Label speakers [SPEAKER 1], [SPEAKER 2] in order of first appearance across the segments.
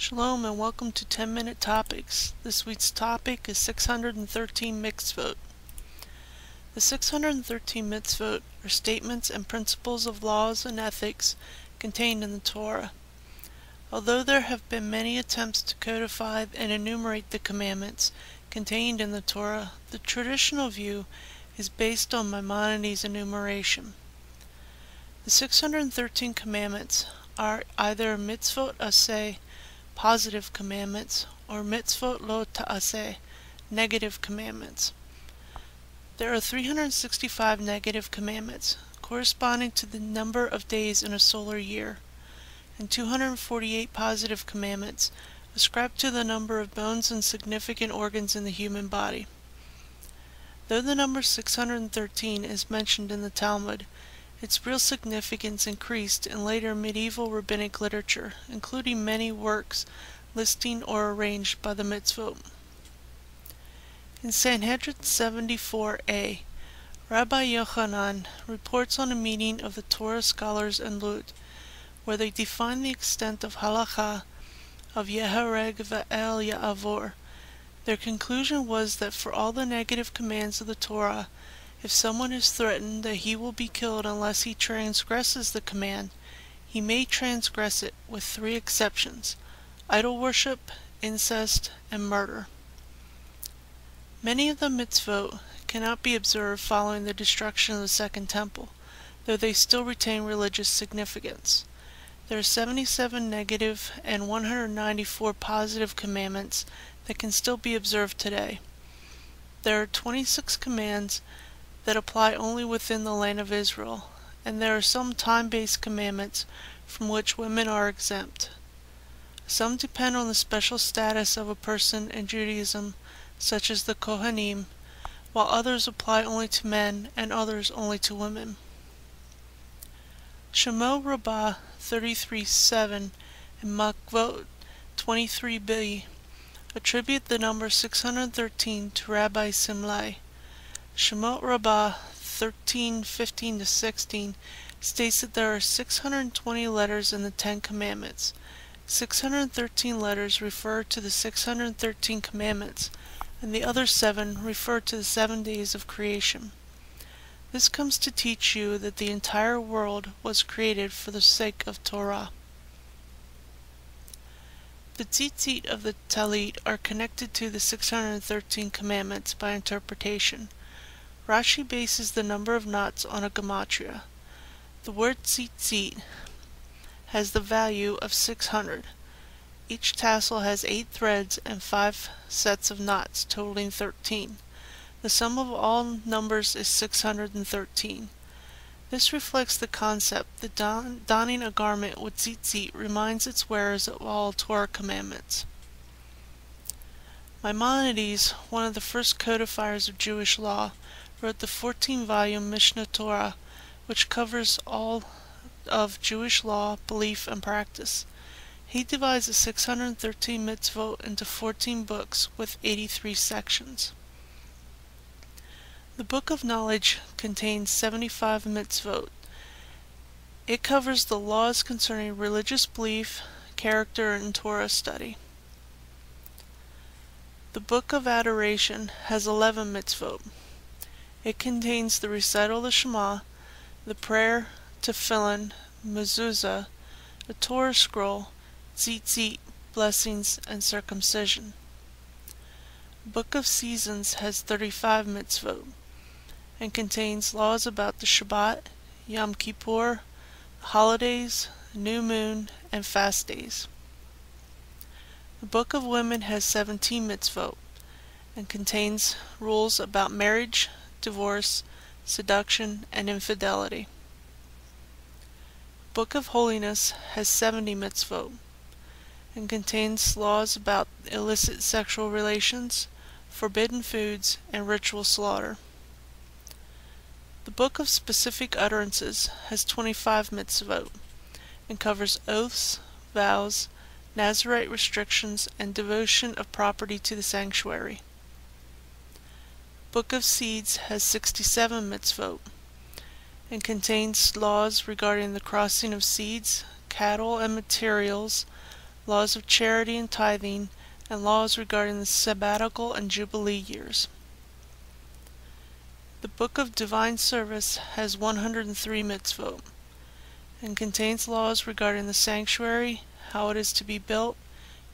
[SPEAKER 1] Shalom and welcome to 10-Minute Topics. This week's topic is 613 Mitzvot. The 613 Mitzvot are statements and principles of laws and ethics contained in the Torah. Although there have been many attempts to codify and enumerate the commandments contained in the Torah, the traditional view is based on Maimonides' enumeration. The 613 commandments are either Mitzvot Aseh, positive commandments, or Mitzvot Lo Ta'aseh, negative commandments. There are 365 negative commandments, corresponding to the number of days in a solar year, and 248 positive commandments, ascribed to the number of bones and significant organs in the human body. Though the number 613 is mentioned in the Talmud, its real significance increased in later medieval rabbinic literature, including many works listing or arranged by the mitzvot. In Sanhedrin 74a, Rabbi Yochanan reports on a meeting of the Torah scholars in Lud, where they define the extent of halakha of Yehareg ve'el Ya'avor. Their conclusion was that for all the negative commands of the Torah, if someone is threatened that he will be killed unless he transgresses the command, he may transgress it with 3 exceptions: idol worship, incest, and murder. Many of the mitzvot cannot be observed following the destruction of the Second Temple, though they still retain religious significance. There are 77 negative and 194 positive commandments that can still be observed today. There are 26 commands that apply only within the land of Israel, and there are some time-based commandments from which women are exempt. Some depend on the special status of a person in Judaism, such as the Kohanim, while others apply only to men and others only to women. Shemo Rabbah 33:7 and Makvot 23b attribute the number 613 to Rabbi Simlai. Shemot Rabbah 13:15-16 states that there are 620 letters in the 10 Commandments. 613 letters refer to the 613 commandments, and the other 7 refer to the 7 days of creation. This comes to teach you that the entire world was created for the sake of Torah. The tzitzit of the talit are connected to the 613 commandments by interpretation. Rashi bases the number of knots on a gematria. The word tzitzit has the value of 600. Each tassel has 8 threads and 5 sets of knots, totaling 13. The sum of all numbers is 613. This reflects the concept that donning a garment with tzitzit reminds its wearers of all Torah commandments. Maimonides, one of the first codifiers of Jewish law, wrote the 14-volume Mishnah Torah, which covers all of Jewish law, belief, and practice. He divides the 613 mitzvot into 14 books with 83 sections. The Book of Knowledge contains 75 mitzvot. It covers the laws concerning religious belief, character, and Torah study. The Book of Adoration has 11 mitzvot. It contains the recital of the Shema, the prayer, tefillin, mezuzah, a Torah scroll, tzitzit, blessings, and circumcision. The Book of Seasons has 35 mitzvot and contains laws about the Shabbat, Yom Kippur, holidays, new moon, and fast days. The Book of Women has 17 mitzvot and contains rules about marriage, divorce, seduction, and infidelity. Book of Holiness has 70 mitzvot and contains laws about illicit sexual relations, forbidden foods, and ritual slaughter. The Book of Specific Utterances has 25 mitzvot and covers oaths, vows, Nazirite restrictions, and devotion of property to the sanctuary. Book of Seeds has 67 mitzvot and contains laws regarding the crossing of seeds, cattle, and materials, laws of charity and tithing, and laws regarding the sabbatical and jubilee years. The Book of Divine Service has 103 mitzvot and contains laws regarding the sanctuary, how it is to be built,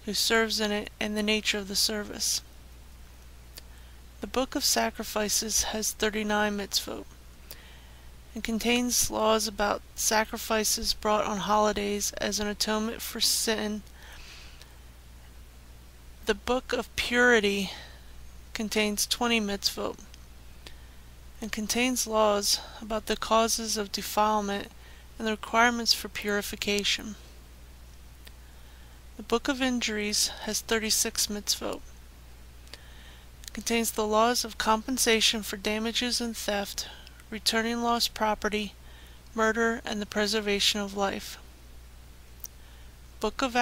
[SPEAKER 1] who serves in it, and the nature of the service. The Book of Sacrifices has 39 mitzvot and contains laws about sacrifices brought on holidays as an atonement for sin. The Book of Purity contains 20 mitzvot and contains laws about the causes of defilement and the requirements for purification. The Book of Injuries has 36 mitzvot. It contains the laws of compensation for damages and theft, returning lost property, murder, and the preservation of life. Book of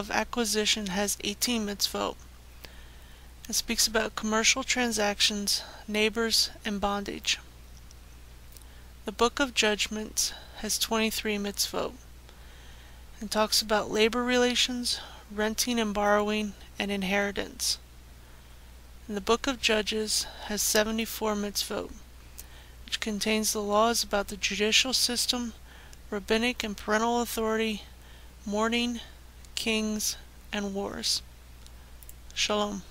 [SPEAKER 1] Acquisition has 18 mitzvot. It speaks about commercial transactions, neighbors, and bondage. The Book of Judgments has 23 mitzvot and talks about labor relations, renting and borrowing, and inheritance. And the Book of Judges has 74 mitzvot, which contains the laws about the judicial system, rabbinic and parental authority, mourning, kings, and wars. Shalom.